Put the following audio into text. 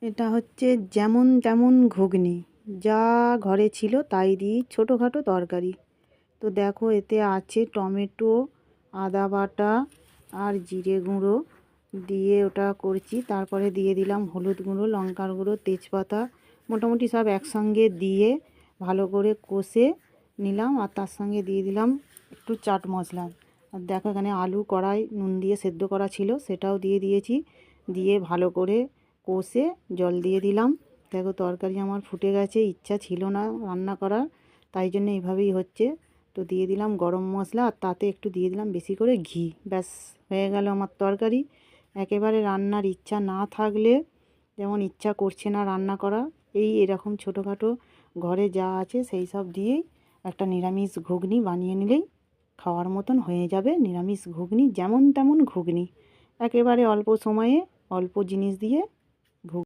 এটা হচ্ছে যেমন তেমন ঘুগনি, যা ঘরে ছিল তাই দিয়ে ছোটোখাটো তরকারি। তো দেখো এতে আছে টমেটো, আদা বাটা আর জিরে গুঁড়ো দিয়ে ওটা করছি। তারপরে দিয়ে দিলাম হলুদ গুঁড়ো, লঙ্কার গুঁড়ো, তেজপাতা, মোটামুটি সব একসঙ্গে দিয়ে ভালো করে কষে নিলাম। আর তার সঙ্গে দিয়ে দিলাম একটু চাট মশলা। আর দেখো এখানে আলু কড়াই নুন দিয়ে সেদ্ধ করা ছিল, সেটাও দিয়ে দিয়েছি। দিয়ে ভালো করে কষে জল দিয়ে দিলাম। দেখো তরকারি আমার ফুটে গেছে, ইচ্ছা ছিল না রান্না করার, তাই জন্য এইভাবেই হচ্ছে। তো দিয়ে দিলাম গরম মশলা আর তাতে একটু দিয়ে দিলাম বেশি করে ঘি। ব্যাস হয়ে গেল আমার তরকারি। একেবারে রান্নার ইচ্ছা না থাকলে, যেমন ইচ্ছা করছে না রান্না করা, এরকম ছোটোখাটো ঘরে যা আছে সেই সব দিয়েই একটা নিরামিষ ঘুগনি বানিয়ে নিলেই খাওয়ার মতন হয়ে যাবে। নিরামিষ ঘুগনি যেমন তেমন ঘুগনি, একেবারে অল্প সময়ে অল্প জিনিস দিয়ে